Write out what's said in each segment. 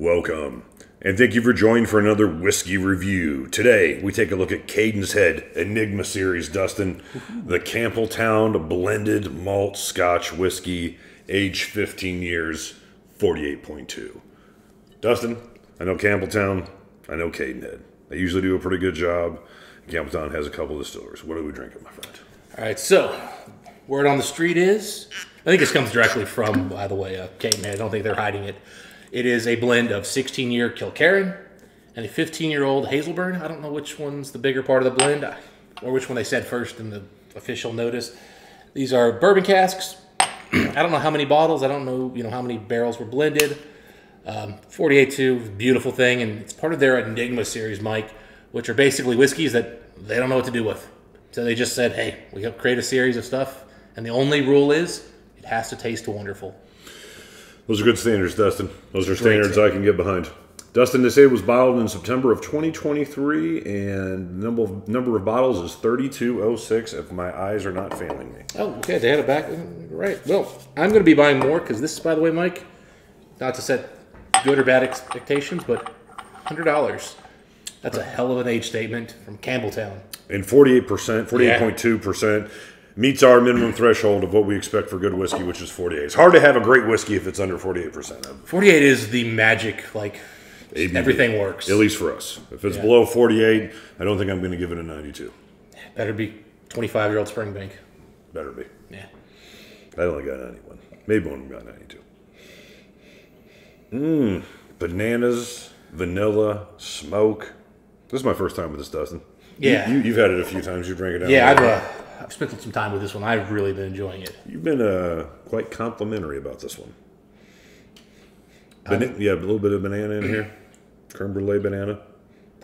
Welcome, and thank you for joining for another whiskey review. Today, we take a look at Cadenhead Enigma series, Dustin, the Campbeltown Blended Malt Scotch Whiskey, aged 15 years, 48.2. Dustin, I know Campbeltown, I know Cadenhead. They usually do a pretty good job. Campbeltown has a couple of distillers. What are we drinking, my friend? All right, so word on the street is, I think this comes directly from, by the way, Cadenhead. I don't think they're hiding it. It is a blend of 16-year Kilkerran and a 15-year-old Hazelburn. I don't know which one's the bigger part of the blend, or which one they said first in the official notice. These are bourbon casks. I don't know how many bottles. I don't know, how many barrels were blended. 48.2, beautiful thing, and it's part of their Enigma series, Mike, which are basically whiskeys that they don't know what to do with. So they just said, hey, we got to create a series of stuff, and the only rule is it has to taste wonderful. Those are good standards, Dustin. Those are standards I can get behind. Dustin, they say it was bottled in September of 2023, and the number of bottles is 3206, if my eyes are not failing me. Oh, okay, they had it back. Right. Well, I'm going to be buying more, because this, by the way, Mike, not to set good or bad expectations, but $100. That's a hell of an age statement from Campbeltown. And 48%, 48.2%. Meets our minimum threshold of what we expect for good whiskey, which is 48. It's hard to have a great whiskey if it's under 48%. 48 is the magic, like, ABV. Everything works. At least for us. If it's below 48, I don't think I'm going to give it a 92. Better be 25-year-old Springbank. Better be. Yeah. I only got 91. Maybe one of them got 92. Bananas, vanilla, smoke. This is my first time with this, Dustin. Yeah. You've had it a few times. You drank it out. Yeah, I've spent some time with this one. I've really been enjoying it. You've been quite complimentary about this one. Yeah, a little bit of banana in here. Creme brulee banana.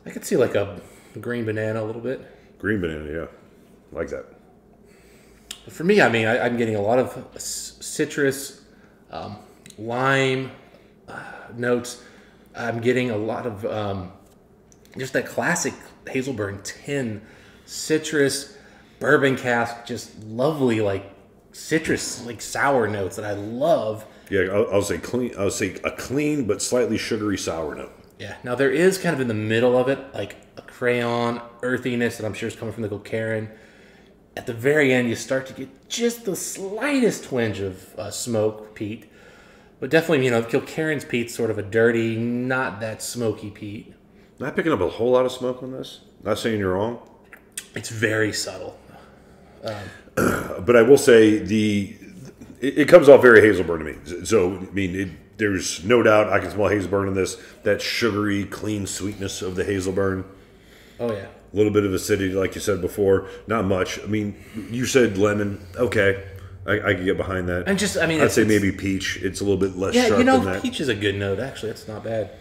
I could see like a green banana a little bit. Green banana, yeah. Like that. But for me, I'm getting a lot of citrus, lime notes. I'm getting a lot of just that classic Hazelburn tin, citrus, bourbon cask, just lovely, like citrus, like sour notes that I love. Yeah, I'll say clean. I'll say a clean but slightly sugary sour note. Yeah. Now there is kind of in the middle of it, like a crayon earthiness that I'm sure is coming from the Kilkerran. At the very end, you start to get just the slightest twinge of smoke, peat. But definitely, Kilkerran's peat's sort of a dirty, not that smoky peat. Not picking up a whole lot of smoke on this. Not saying you're wrong. It's very subtle. But I will say it comes off very Hazelburn to me. So, there's no doubt I can smell Hazelburn in this. That sugary, clean sweetness of the Hazelburn. Oh, yeah. A little bit of acidity, like you said before. Not much. You said lemon. Okay. I can get behind that. I'd say maybe peach. It's a little bit less sharp than that. Peach is a good note, actually. It's not bad.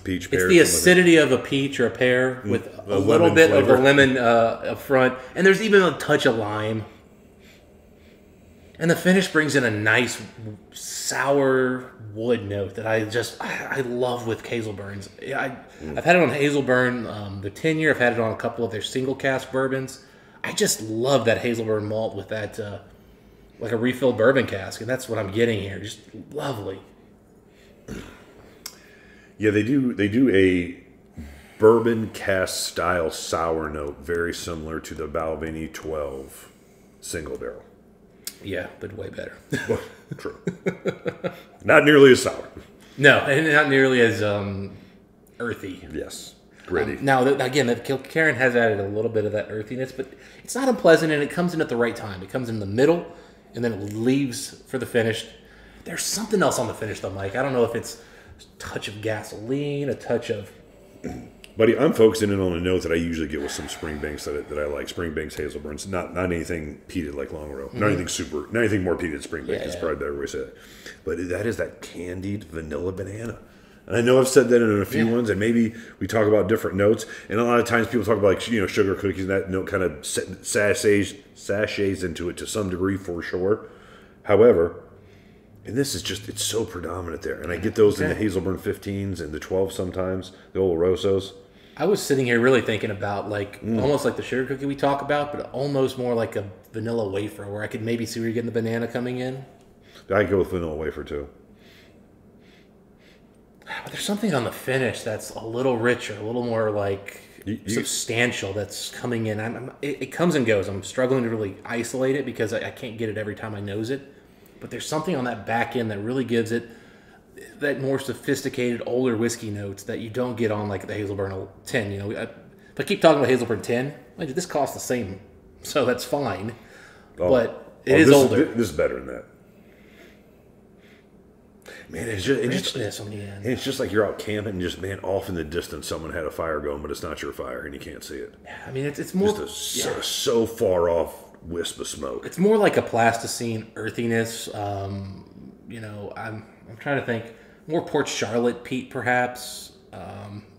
Peach, pear. It's the acidity of a peach or a pear with a little bit flavor of a lemon up front. And there's even a touch of lime. And the finish brings in a nice sour wood note that I love with Hazelburns. I've had it on Hazelburn, the 10-year. I've had it on a couple of their single cask bourbons. I just love that Hazelburn malt with that, like a refilled bourbon cask. And that's what I'm getting here. Just lovely. Yeah, they do a bourbon cask style sour note, very similar to the Balvenie 12 single barrel. Yeah, but way better. Well, true. Not nearly as sour. No, and not nearly as earthy. Yes, gritty. Now, again, the Kilkerran has added a little bit of that earthiness, but it's not unpleasant, and it comes in at the right time. It comes in the middle, and then it leaves for the finish. There's something else on the finish, though, Mike. I don't know if it's a touch of gasoline, a touch of... Buddy, I'm focusing in on a note that I usually get with some Springbanks that I like. Springbanks, Hazelburns, not anything peated like Long Row. Not anything more peated than Springbank. It's probably a better way to say that. But that is that candied vanilla banana. And I know I've said that in a few ones, and maybe we talk about different notes. And a lot of times people talk about sugar cookies, and that note kind of sachets into it to some degree for sure. However, and this is it's so predominant there. And I get those in the Hazelburn 15s and the 12 sometimes, the Olorosos. I was sitting here really thinking about almost like the sugar cookie we talk about, but almost more like a vanilla wafer, where I could maybe see where you're getting the banana coming in. I go with vanilla wafer too. But there's something on the finish that's a little richer, a little more like substantial that's coming in. It comes and goes. I'm struggling to really isolate it because I can't get it every time I nose it. But there's something on that back end that really gives it that more sophisticated, older whiskey notes that you don't get on like the Hazelburn 10. You know, if I keep talking about Hazelburn 10, this costs the same, so that's fine. But it is older. This is better than that. Man, it's just on the end. It's just like you're out camping and just, man, off in the distance someone had a fire going, but it's not your fire and you can't see it. I mean, it's more just so far off wisp of smoke. It's more like a plasticine earthiness. You know, I'm trying to think more Port Charlotte peat perhaps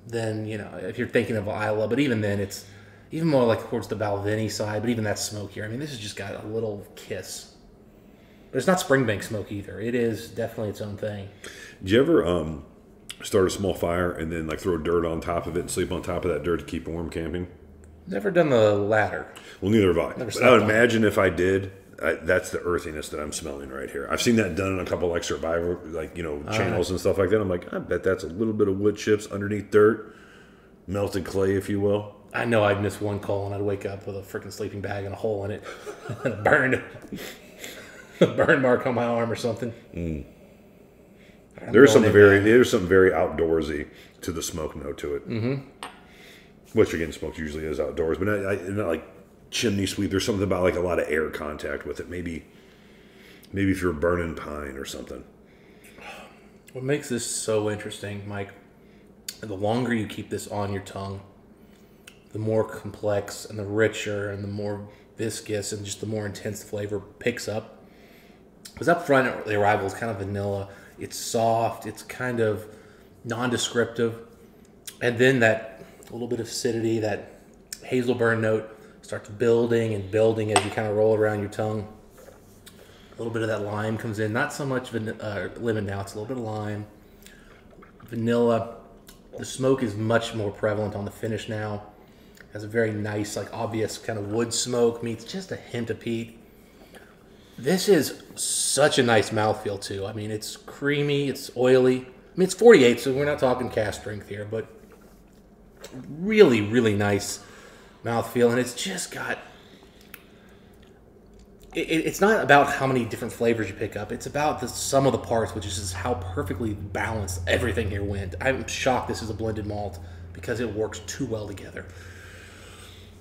than, you know, if you're thinking of Isla, but even then it's even more like towards the Balvenie side, but even that's smokier. I mean, this has just got a little kiss. But it's not Springbank smoke either. It is definitely its own thing. Did you ever start a small fire and then like throw dirt on top of it and sleep on top of that dirt to keep warm camping? Never done the latter. Well, neither have I. But I would imagine if I did, that's the earthiness that I'm smelling right here. I've seen that done in a couple like Survivor, like, you know, channels and stuff like that. I'm like, I bet that's a little bit of wood chips underneath dirt, melted clay, if you will. I know I'd miss one call and I'd wake up with a freaking sleeping bag and a hole in it, and a burn mark on my arm or something. There's something very outdoorsy to the smoke note to it. Mm-hmm. Which again, smoke usually is outdoors, but not like chimney sweep. There's something about like a lot of air contact with it. Maybe if you're burning pine or something. What makes this so interesting, Mike, the longer you keep this on your tongue, the more complex and the richer and the more viscous and just the more intense flavor picks up. Because up front, the arrival is kind of vanilla. It's soft. It's kind of nondescriptive. And then that little bit of acidity, that Hazelburn note starts building and building as you kind of roll around your tongue. A little bit of that lime comes in. Not so much lemon now. It's a little bit of lime. Vanilla. The smoke is much more prevalent on the finish now. Has a very nice, like obvious kind of wood smoke meets just a hint of peat. This is such a nice mouthfeel too. I mean, it's creamy, it's oily. I mean, it's 48, so we're not talking cask strength here, but really, really nice mouthfeel. And it's just got... It's not about how many different flavors you pick up. It's about the sum of the parts, which is just how perfectly balanced everything here went. I'm shocked this is a blended malt because it works too well together.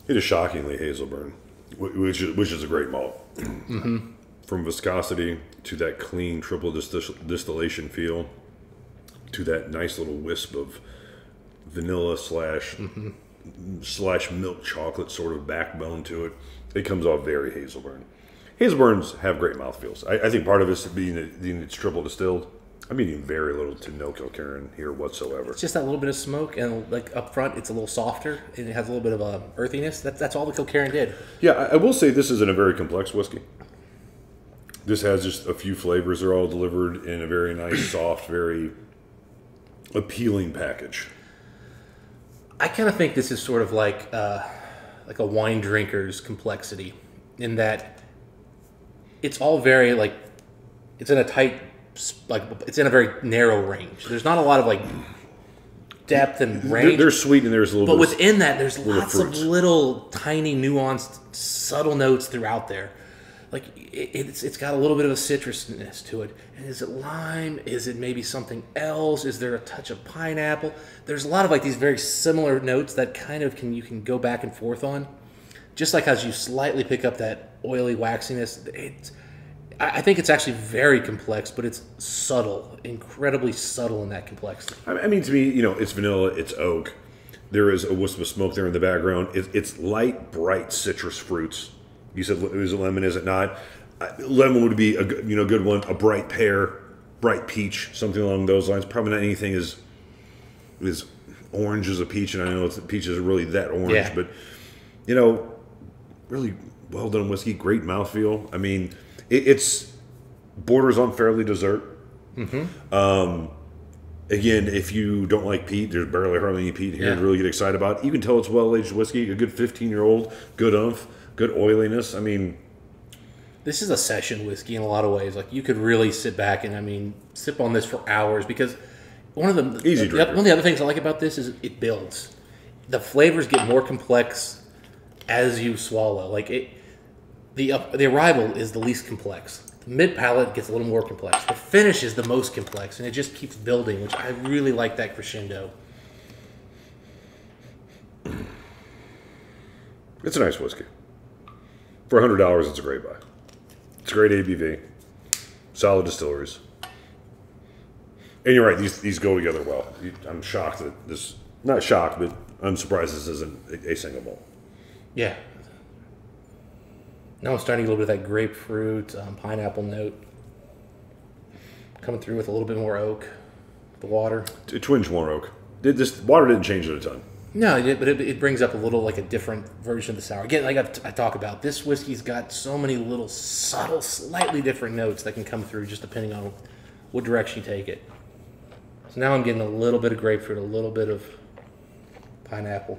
It is shockingly Hazelburn, which is a great malt. Mm-hmm. From viscosity to that clean triple distillation feel to that nice little wisp of vanilla slash milk chocolate sort of backbone to it. It comes off very Hazelburn. Hazelburns have great mouthfeels. I think part of it is being it's triple distilled. I'm eating very little to no Kilkerran here whatsoever. It's just that little bit of smoke, and like up front, it's a little softer, and it has a little bit of a earthiness. That's all the Kilkerran did. Yeah, I will say this isn't a very complex whiskey. This has just a few flavors. They're all delivered in a very nice, soft, very appealing package. I kind of think this is sort of like a wine drinker's complexity, in that it's all very like it's in a tight, like it's in a very narrow range. There's not a lot of like depth and range. There's sweet and there's a little. But within that, there's lots of little tiny nuanced, subtle notes throughout there. Like it's got a little bit of a citrusness to it. And is it lime? Is it maybe something else? Is there a touch of pineapple? There's a lot of like these very similar notes that kind of you can go back and forth on. Just like as you slightly pick up that oily waxiness, I think it's actually very complex, but it's subtle, incredibly subtle in that complexity. I mean, to me, it's vanilla, it's oak. There is a wisp of smoke there in the background. It's light, bright citrus fruits. You said, is it lemon? Is it not? Lemon would be a good one. A bright pear, bright peach, something along those lines. Probably not anything as orange as a peach, and I know peach isn't really that orange, but really well done whiskey. Great mouthfeel. I mean, it's borders on fairly dessert. Mm-hmm. Again, if you don't like peat, there's hardly any peat here to really get excited about. You can tell it's well-aged whiskey. A good 15-year-old, good umph, good oiliness. I mean, this is a session whiskey in a lot of ways. Like, you could really sit back and, sip on this for hours, because one of the easy drinker. One of the other things I like about this is it builds. The flavors get more complex as you swallow. Like the arrival is the least complex. The mid palate gets a little more complex. The finish is the most complex, and it just keeps building, which I really like that crescendo. It's a nice whiskey. For $100, it's a great buy. It's a great ABV. Solid distilleries. And you're right, these go together well. I'm shocked that this... Not shocked, but I'm surprised this isn't a single malt. Yeah. Now I'm starting to get a little bit of that grapefruit, pineapple note. Coming through with a little bit more oak. The water. A twinge more oak. This water didn't change it a ton. No, but it brings up a little, like a different version of the sour. Again, like I talk about, this whiskey's got so many little subtle, slightly different notes that can come through just depending on what direction you take it. So now I'm getting a little bit of grapefruit, a little bit of pineapple.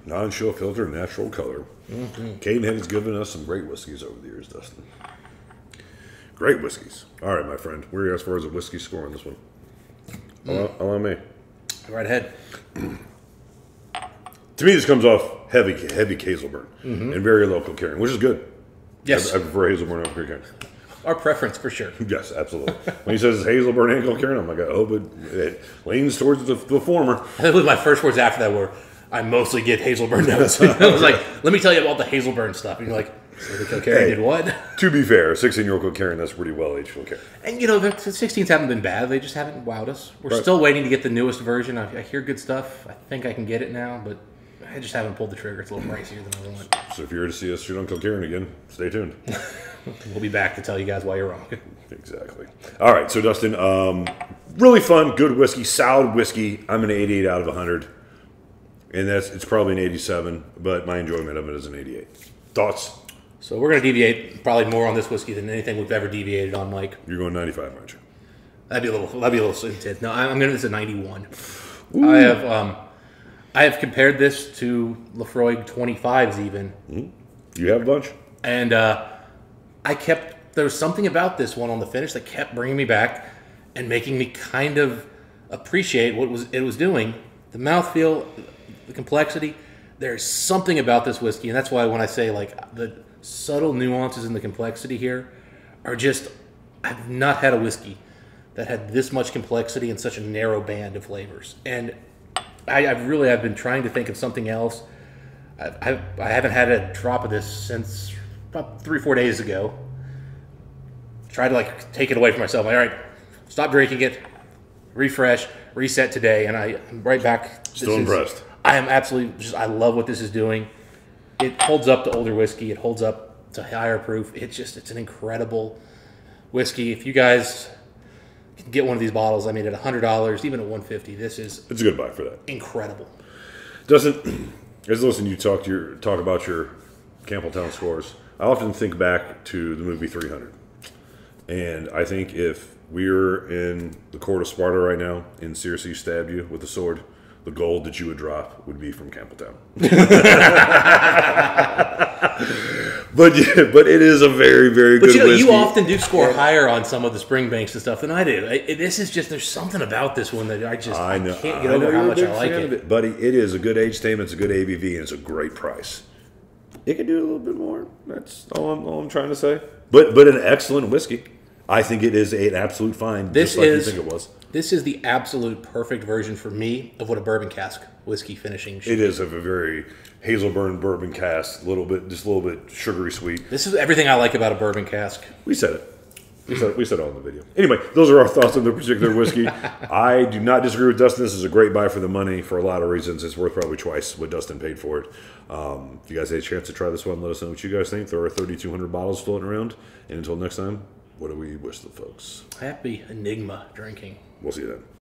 Non-chill filter, natural color. Cadenhead has given us some great whiskeys over the years, Dustin. Great whiskeys. All right, my friend. Where are you as far as a whiskey score on this one? Allow me. Right ahead. To me, this comes off heavy Hazelburn and very low Kilkerran, which is good. Yes. I prefer Hazelburn over Kilkerran. Our preference, for sure. Yes, absolutely. When he says Hazelburn and Kilkerran, I'm like, oh, but it leans towards the former. I think my first words after that were, I mostly get Hazelburn notes. I was like, let me tell you about the Hazelburn stuff. And you're like, so the Kilkerran did what? To be fair, 16-year-old Kilkerran, that's pretty well-aged Kilkerran. And, you know, the 16s haven't been bad. They just haven't wowed us. We're still waiting to get the newest version. I hear good stuff. I think I can get it now, but I just haven't pulled the trigger. It's a little pricier than I want. So if you're to see us shoot on Kilkerran again, stay tuned. We'll be back to tell you guys why you're wrong. Exactly. All right, so Dustin, really fun, good whiskey, solid whiskey. I'm an 88 out of 100. And it's probably an 87, but my enjoyment of it is an 88. Thoughts? So we're going to deviate probably more on this whiskey than anything we've ever deviated on, Mike. You're going 95, aren't you? That'd be a little intense. No, I'm going to this at 91. Ooh. I have compared this to Lafroig 25s even. You have a bunch? And there was something about this one on the finish that kept bringing me back and making me kind of appreciate what it was doing. The mouthfeel, the complexity. There's something about this whiskey, and that's why when I say like the subtle nuances in the complexity here are just, I've not had a whiskey that had this much complexity in such a narrow band of flavors. And I've been trying to think of something else. I haven't had a drop of this since about 3-4 days ago. Tried to like take it away from myself. Like, all right, stop drinking it, refresh, reset today, and I'm right back. Still impressed. I am absolutely I love what this is doing. It holds up to older whiskey. It holds up to higher proof. It's an incredible whiskey. If you guys can get one of these bottles, I mean, at $100, even at $150, it's a good buy for that. Incredible. Doesn't as I listen to you talk about your Campbeltown scores, I often think back to the movie 300, and I think if we were in the court of Sparta right now and Circe stabbed you with a sword, the gold that you would drop would be from Campbeltown. But it is a very, very good whiskey. You often do score higher on some of the Springbanks and stuff than I do. This is just, there's something about this one that I can't get over how much I like it. Buddy, it is a good age statement, it's a good ABV, and it's a great price. It could do a little bit more. That's all I'm trying to say. But an excellent whiskey. I think it is an absolute fine, just like you think it was. This is the absolute perfect version for me of what a bourbon cask whiskey finishing should be. It is of a very Hazelburn bourbon cask, just a little bit sugary sweet. This is everything I like about a bourbon cask. We said it. We said it on the video. Anyway, those are our thoughts on the particular whiskey. I do not disagree with Dustin. This is a great buy for the money for a lot of reasons. It's worth probably twice what Dustin paid for it. If you guys had a chance to try this one, let us know what you guys think. There are 3,200 bottles floating around. And until next time, what do we wish the folks? Happy Enigma drinking. We'll see you then.